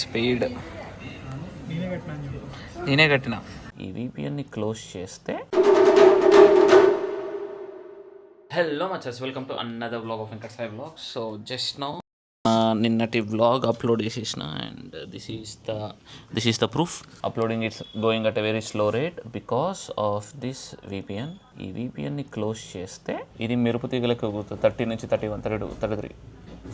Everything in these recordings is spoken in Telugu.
స్పీడ్ నేనే కట్టిన. ఈ విపిఎన్ని క్లోజ్ చేస్తే హలో మచస్, welcome to another vlog of Venkat Sai vlog. So just now నిన్నటి వ్లాగ్ అప్లోడ్ చేసేసిన and this is the proof. Uploading it's going at a very slow rate because of this VPN. ఈ విపిఎన్ని క్లోజ్ చేస్తే ఇది మెరుపు తీగలకు 30 నుంచి 31, 32, 33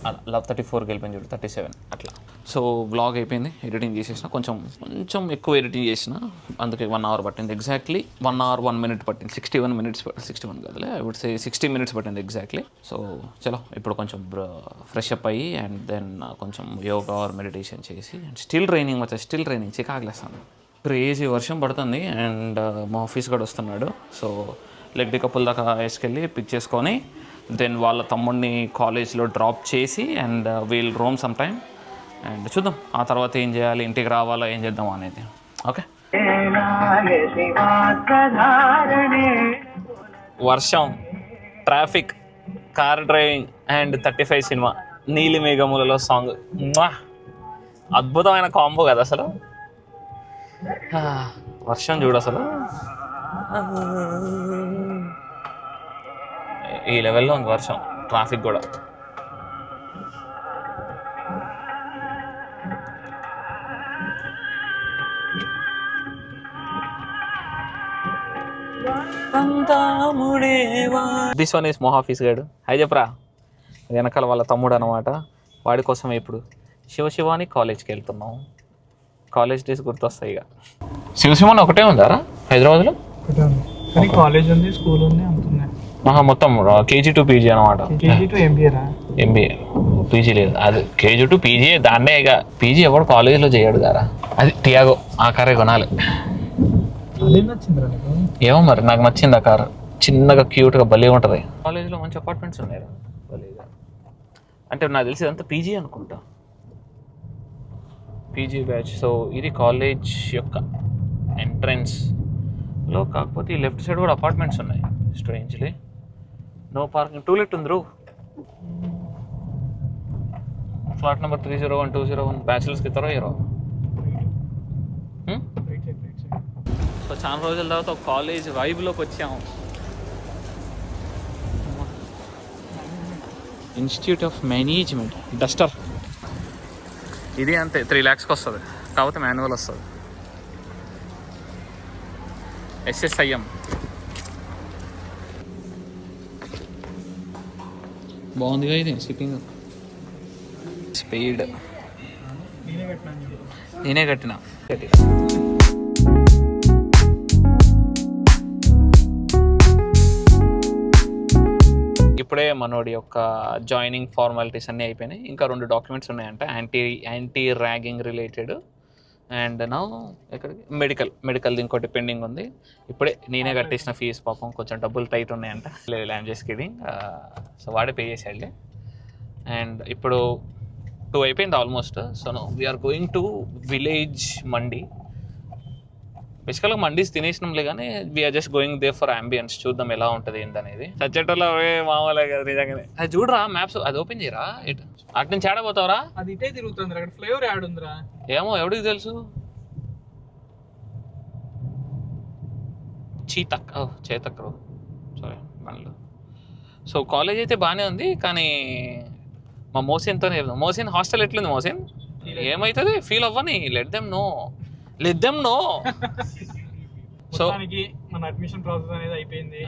అలా 34కి వెళ్ళిపోయింది చూడు, 37 అట్లా. సో వ్లాగ్ అయిపోయింది, ఎడిటింగ్ చేసేసిన. కొంచెం ఎక్కువ ఎడిటింగ్ చేసిన, అందుకే 1 అవర్ పట్టింది. ఎగ్జాక్ట్లీ 1 hour 1 minute పట్టింది. 61 minutes, 61 కాదులే, ఐ వుడ్ సే 60 minutes పట్టింది ఎగ్జాక్ట్లీ. సో చలో ఇప్పుడు కొంచెం ఫ్రెష్ అప్ అయ్యి అండ్ దెన్ కొంచెం యోగా ఆర్ మెడిటేషన్ చేసి. అండ్ స్టిల్ రైనింగ్ వచ్చా, స్టిల్ రైనింగ్ చికాకులేస్తాను. క్రేజీ వర్షం పడుతుంది అండ్ మా ఆఫీస్ కూడా వస్తున్నాడు. సో లెగ్డి కప్పుల దాకా వేసుకెళ్ళి పిక్ చేసుకొని దెన్ వాళ్ళ తమ్ముడిని కాలేజ్లో డ్రాప్ చేసి and we'll roam some time and చూద్దాం ఆ తర్వాత ఏం చేయాలి, ఇంటికి రావాలా, ఏం చేద్దాం అనేది. ఓకే. వర్షం, traffic, car driving and 35 cinema, నీలి మేఘములలో సాంగ్. అద్భుతమైన కాంబో కదా అసలు. వర్షం చూడు అసలు ఈ లెవెల్లో ఉంది వర్షం. ట్రాఫిక్ కూడా దిస్ వన్ ఈస్ మొహాఫీస్ గాడు. హై చెప్పరా, వెనకాల వాళ్ళ తమ్ముడు అనమాట. వాడి కోసమే ఇప్పుడు శివశివాని కాలేజ్కి వెళ్తున్నాం. కాలేజ్ డేస్ గుర్తొస్తాయి. ఇక శివశివాని ఒకటే ఉందారా హైదరాబాద్లో? కాలేజ్ ఉంది, స్కూల్ ఉంది, అంటున్నాయి. మొత్తం KG to PG అనమాట. MBA పీజీ లేదు, అది KG to PG. దాన్నే ఇక పీజీ ఎవడు కాలేజీలో చేయడు కదా. అది టియాగో, ఆ కారే కొనాలి. ఏమో మరి, నాకు నచ్చింది ఆ కారు. చిన్నగా క్యూట్గా భలే ఉంటుంది. కాలేజీలో మంచి అపార్ట్మెంట్స్ ఉన్నాయి భలేగా. అంటే నాకు తెలిసి ఇదంతా పీజీ అనుకుంటా, పీజీ బ్యాచ్. సో ఇది కాలేజ్ యొక్క ఎంట్రన్స్లో. కాకపోతే ఈ లెఫ్ట్ సైడ్ కూడా అపార్ట్మెంట్స్ ఉన్నాయి. Strangely no parking. టూలెట్ ఉంది రూ. ఫ్లాట్ నెంబర్ 301, 201 బ్యాచులర్స్కి ఇస్తారో ఇరో. సో చాలా రోజుల తర్వాత ఒక కాలేజ్ వైబ్లోకి వచ్చాము. Institute of management Duster. ఇది అంతే 3 lakhsకి వస్తుంది, కాకపోతే మాన్యువల్ వస్తుంది. SSIM బాగుందిగా ఇది సిట్టింగ్. స్పీడ్ నేనే కట్టిన. ఇప్పుడే మనోడి యొక్క జాయినింగ్ ఫార్మాలిటీస్ అన్నీ అయిపోయినాయి. ఇంకా 2 డాక్యుమెంట్స్ ఉన్నాయంట, యాంటీ ర్యాగింగ్ రిలేటెడ్ అండ్ నా ఎక్కడికి మెడికల్ ఇంకోటి పెండింగ్ ఉంది. ఇప్పుడే నేనే కట్టేసిన ఫీజు. పాపం కొంచెం డబ్బులు టైట్ ఉన్నాయంట. లేదు, ఐమ్ జస్ట్ కిడింగ్. సో వాడే పే చేసేయాలి. అండ్ ఇప్పుడు 2 అయిపోయింది almost. So no we're going to village Mandi. బేసికల్గా మండీస్ తినేసినాంలే కానీ we're just going there for ambience. చూద్దాం ఎలా ఉంటుంది ఏంటనేది. సచ్చేటోళ్ళు అవే మామూలే కదా నిజంగానే. అది చూడరా మ్యాప్స్, అది ఓపెన్ చేయరా. అటు నుంచి ఆడబోతావరా? అది ఇటే తిరుగుతుంది, అక్కడ ఫ్లేవర్ యాడ్ ఉందిరా. ఏమో ఎవడికి తెలుసు. చేతక్ సారీ మనలో. సో కాలేజ్ అయితే బాగానే ఉంది కానీ మా మోసిన్తోనే. మోసిన్ హాస్టల్ ఎట్లుంది మోసిన్? ఏమవుతుంది ఫీల్ అవ్వని. Let them know. సో మన అడ్మిషన్ ప్రాసెస్ అనేది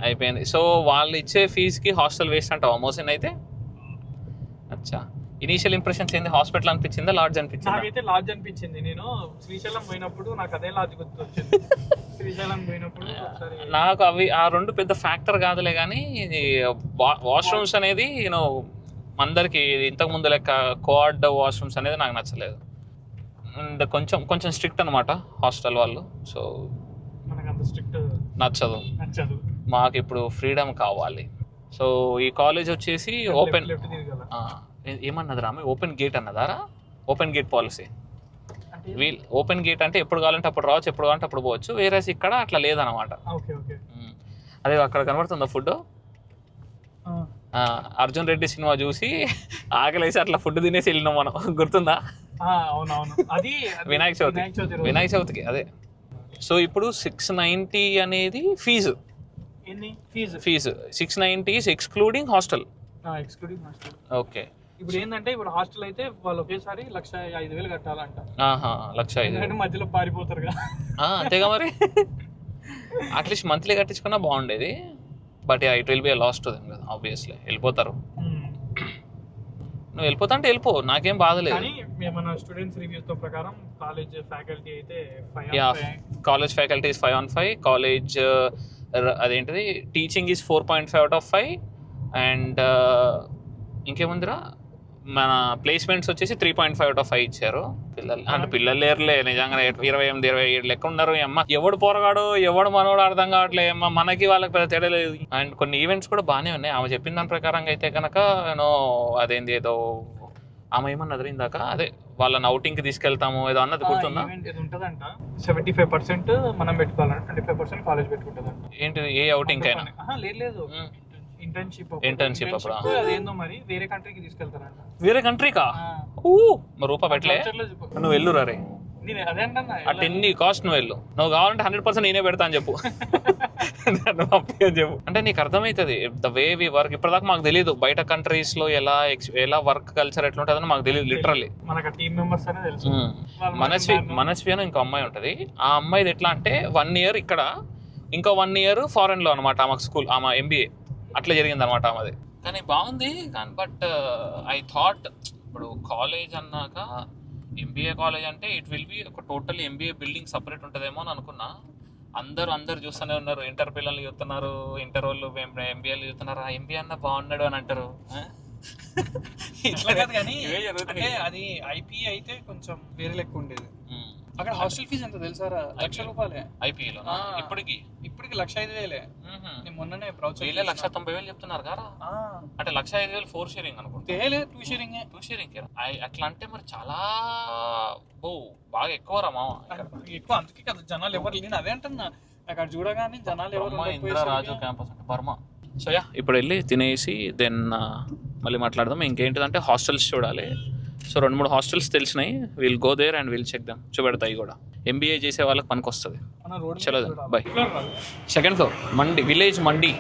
అయిపోయింది. సో వాళ్ళు ఇచ్చే ఫీజుకి హాస్టల్ వేస్ట్ అంటావా మోసిన్ అయితే? అచ్చా, ఇనీషియల్ ఇంప్రెషన్స్ ఏంది? హాస్పిటల్ అనిపించిందా, లాడ్జ్ అనిపించిందా? నాకైతే లాడ్జ్ అనిపించింది. నేను శ్రీశైలం పోయినప్పుడు నాకు అదే లాడ్జ్ గుర్తొచ్చింది. శ్రీశైలం పోయినప్పుడు నాకు అవి ఆ 2 పెద్ద ఫ్యాక్టర్ కాదులే కానీ వాష్రూమ్స్ అనేది అందరికి ఇంతకు ముందు లెక్క కోఆర్డ్ వాష్రూమ్స్ అనేది నాకు నచ్చలేదు. అండ్ కొంచెం స్ట్రిక్ట్ అనమాట హాస్టల్ వాళ్ళు. సో మనకు అంత స్ట్రిక్ట్ నచ్చదు. మాకు ఇప్పుడు ఫ్రీడమ్ కావాలి. సో ఈ కాలేజ్ వచ్చేసి ఓపెన్ ఏమన్నది రామే, ఓపెన్ గేట్ అన్నదారా? Open gate policy. Open gate అంటే ఎప్పుడు కావాలంటే అప్పుడు రావచ్చు, ఎప్పుడు కావాలంటే అప్పుడు పోవచ్చు. వేరే ఇక్కడ అట్లా లేదనమాట. అదే అక్కడ కనబడుతుందా ఫుడ్? అర్జున్ రెడ్డి సినిమా చూసి ఆకలేసి అట్లా ఫుడ్ తినేసి వెళ్ళినాం మనం, గుర్తుందా? అవునవును, అది వినాయక చవితికి అదే. సో ఇప్పుడు 690 అనేది fees. Fees 690 excluding hostel. Excluding hostel. Okay. ఇప్పుడు ఏంటంటే ఇప్పుడు హాస్టల్ అయితే వాళ్ళు ఒకేసారి 1,05,000 కట్టాలంట. 1,05,000 మధ్యలో పారిపోతారు కదా. అంతేగా మరి. అట్లీస్ట్ మంత్లీ కట్టించుకున్నా బాగుండేది. But it will be a loss to them కదా, ఆబ్వియస్లీ వెళ్ళిపోతారు. నువ్వు వెళ్ళిపోతా అంటే వెళ్ళిపో, నాకేం బాధలేదు. మన స్టూడెంట్స్ రివ్యూస్ తో ప్రకారం కాలేజ్ ఫ్యాకల్టీ అయితే 5/5. College faculty is 5/5. కాలేజ్ అదేంటిది teaching is 4.5 out of 5. And ఇంకేముందిరా, మన ప్లేస్మెంట్స్ వచ్చేసి 3.5 out of 5 ఇచ్చారు. పిల్లలు లేరులే నిజంగా. 28-27 లెక్క ఉన్నారు. అమ్మ ఎవడు పోరగాడు ఎవడు మనోడు అర్థం కావట్లే అమ్మ, మనకి వాళ్ళకి పెద్ద తేడా లేదు. అండ్ కొన్ని ఈవెంట్స్ కూడా బాగానే ఉన్నాయి. ఆమె చెప్పిన దాని ప్రకారంగా అయితే కనుక అదేంది ఏదో ఆమె ఏమన్నది ఇందాక, అదే వాళ్ళని అవుటింగ్ కి తీసుకెళ్తాము ఏదో అన్నది గుర్తుందా? 75% మనం పెట్టుకోవాలంటే 25% కాలేజ్ పెట్టుకుంటుందంట. ఏంటి ఏ అవుటింగ్ అయినా? లేదు, ఇంటర్న్షిప్ అప్పుడు అదేందో మరి వేరే కంట్రీకి తీసుకెళ్తారంట. వేరే కంట్రీకా? రూపా పెట్టలే, నువ్వు వెళ్ళు రే. అదే అంటన్నా, అట్ ఎన్ని కాస్ట్ నువ్వు వెళ్ళు. నువ్వు కావాలంటే 100% నేనే పెడతా అని చెప్పు. చెప్పు అంటే నీకు అర్థమవుతుంది ద వే వి వర్క్. ఇప్పటిదాకా మాకు తెలియదు బయట కంట్రీస్ లో ఎలా వర్క్ కల్చర్ ఎట్లుంటుందని మాకు తెలియదు లిటరల్లీ. మనస్వి అని ఇంకో అమ్మాయి ఉంటుంది. ఆ అమ్మాయిది ఎట్లా అంటే 1 year ఇక్కడ, ఇంకో 1 year ఫారెన్ లో అనమాట. ఆమెకు స్కూల్, ఆమె MBA అట్లా జరిగింది అనమాట ఆమెది. కానీ బాగుంది. కానీ బట్ ఐ థాట్ ఇప్పుడు కాలేజ్ అన్నాక MBA కాలేజ్ అంటే ఇట్ విల్ బి ఒక టోటల్ MBA బిల్డింగ్ సపరేట్ ఉంటుందేమో అని అనుకున్నా. అందరు చూస్తూనే ఉన్నారు. ఇంటర్ పిల్లలు చూస్తున్నారు, ఇంటర్ వాళ్ళు MBAలు చూస్తున్నారు. ఆ MBA అన్న బాగున్నాడు అని అంటారు. ఇట్లా కాదు కానీ అంటే అది IPA అయితే కొంచెం వేరే లెక్క ఉండేది. అక్కడ హాస్టల్ ఫీజు ఎంత తెలుసారా? 1,00,000 రూపాయలే IPAలో. ఇప్పటికి 1,05,000. మొన్ననే 1,90,000 చెప్తున్నారు కదా. అంటే 1,05,000 4 sharing అనుకుంటా. 2 sharing. అట్లా అంటే మరి చాలా బాగా ఎక్కువ రా మామ. ఎక్కువ, అందుకే కదా జనాలు ఎవరు లేని. అదే అంటున్నా, అక్కడ చూడగానే జనాలు ఎవరు. ఇంద్రరాజు క్యాంపస్ అంటే బర్మా. సో ఇప్పుడు వెళ్ళి తినేసి దెన్ మళ్ళీ మాట్లాడదాం. ఇంకేంటిదంటే హాస్టల్స్ చూడాలి. సో 2-3 హాస్టల్స్ తెలిసినాయి. Will go there and will check them. చూపెడతాయి కూడా. MBA చేసే వాళ్ళకి పనికి వస్తుంది. చలో bye. 2nd floor Mandi, village Mandi.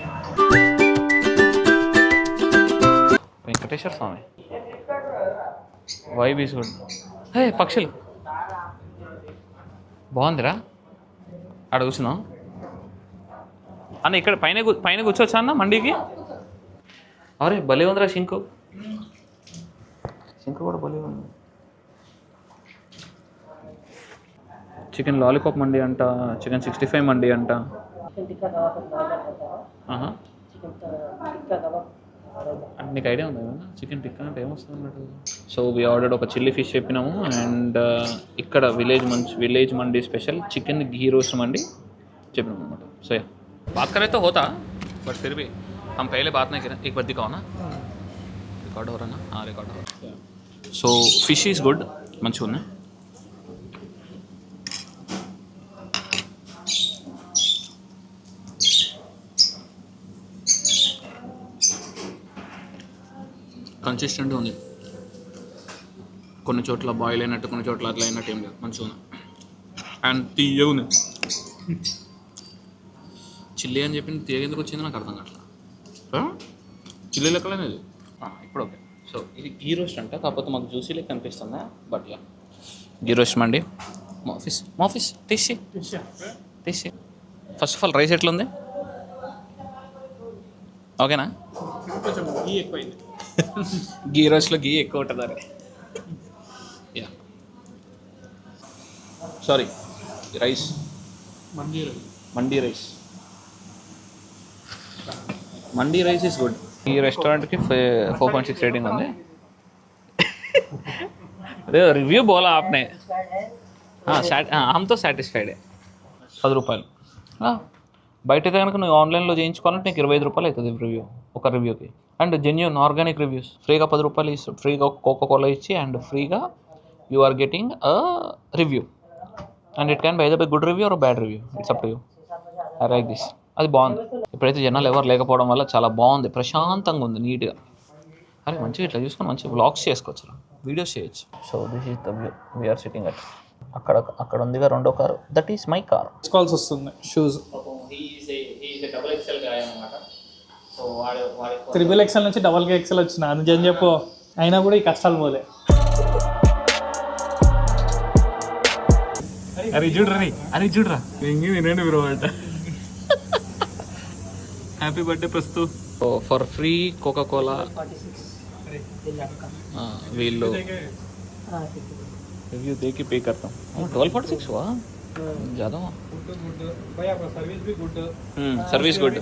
Venkateswara Swamy vibe is good. Hey పక్షులు బాగుందిరా. ఆడ కూర్చున్నాం అన్న. ఇక్కడ పైన కూర్చోవచ్చా అన్న మండికి? అరే భలే ఉందిరా శంకు కూడా భలే ఉంది. చికెన్ లాలీపాప్ మండి అంట, చికెన్ 65 మండి అంట. నీకు ఐడియా ఉంది కదా చికెన్ టిక్కా అంటే ఏమొస్తుంది అన్నట్టు. సో వీ ఆర్డర్డ్ ఒక చిల్లీ ఫిష్ చెప్పినాము. అండ్ ఇక్కడ విలేజ్ మండి స్పెషల్ చికెన్ ఘీ రోస్ట్ మండి చెప్పినాము అనమాట. సో बात करें तो होता, बट फिर भी हम पहले बात नहीं करें. एक बार दिखाओ ना. रिकॉर्ड हो रहा ना? हाँ रिकॉर्ड हो रहा. సో ఫిష్ ఈజ్ గుడ్, మంచిగా ఉన్నాయి. కన్సిస్టెంట్గా ఉంది. కొన్ని చోట్ల బాయిల్ అయినట్టు, కొన్ని చోట్ల అట్లా అయినట్టు ఏం లేదు, మంచిగా ఉంది. అండ్ తీయగా ఉంది. చిల్లీ అని చెప్పింది తీయగా ఎందుకు వచ్చింది నాకు అర్థం కావట్లేదు. చిల్లీ లెక్కలేదు ఇప్పుడు. ఓకే. సో ఇది గీ రోస్ట్ అంట, కాకపోతే మాకు జ్యూసీ లెక్క కనిపిస్తుందా. బట్ యా గీ రోస్ట్ మండి. మాఫీస్ తీసి ఫస్ట్ ఆఫ్ ఆల్ రైస్ ఎట్లా ఉంది? ఓకేనా? గీ రోస్ట్లో గీ ఎక్కువ ఉంటుంది. అరే yeah sorry, rice mandi rice. Mandi rice is good. ఈ రెస్టారెంట్కి 4.6 రేటింగ్ ఉంది. अरे रिव्यू बोला आपने. हाँ हम तो సాటిస్ఫైడ్. 10 రూపాయలు. బయట కనుక నువ్వు ఆన్లైన్లో చేయించుకోవాలంటే నీకు 25 రూపాయలు అవుతుంది రివ్యూ, ఒక రివ్యూకి. And genuine organic reviews. ఫ్రీగా 10 రూపాయలు ఫ్రీగా కోకోకోలా ఇచ్చి అండ్ ఫ్రీగా you are getting a review. And it can by the by good review or bad review, it's up to you. I like this. అది బాగుంది. ఇప్పుడైతే జనాలు ఎవరు లేకపోవడం వల్ల చాలా బాగుంది, ప్రశాంతంగా ఉంది, నీట్గా. అరే మంచిగా ఇట్లా చూసుకొని మంచిగా వ్లాగ్స్ చేసుకోవచ్చు. వీడియోస్ చేయొచ్చు. So this is the view we're sitting at. అక్కడ ఉందిగా రెండో car, that is my car. తీసుకోవాల్సి వస్తుంది షూస్. త్రిబుల్ ఎక్స్ఎల్ నుంచి డబల్ ఎక్స్ఎల్ వచ్చిన అది జన్ చెప్పు, అయినా కూడా ఈ కష్టాలు పోలే. అరే చూడరా ఇంగి వినండి బ్రో అంట. హ్యాపీ బర్త్డే ప్రస్తు. ఫర్ ఫ్రీ కోకా కోలా వీళ్ళు रिव्यू दे के पे करता हूँ. 1246 हुआ ज़्यादा हुआ. सर्विस भी गुड. Service good.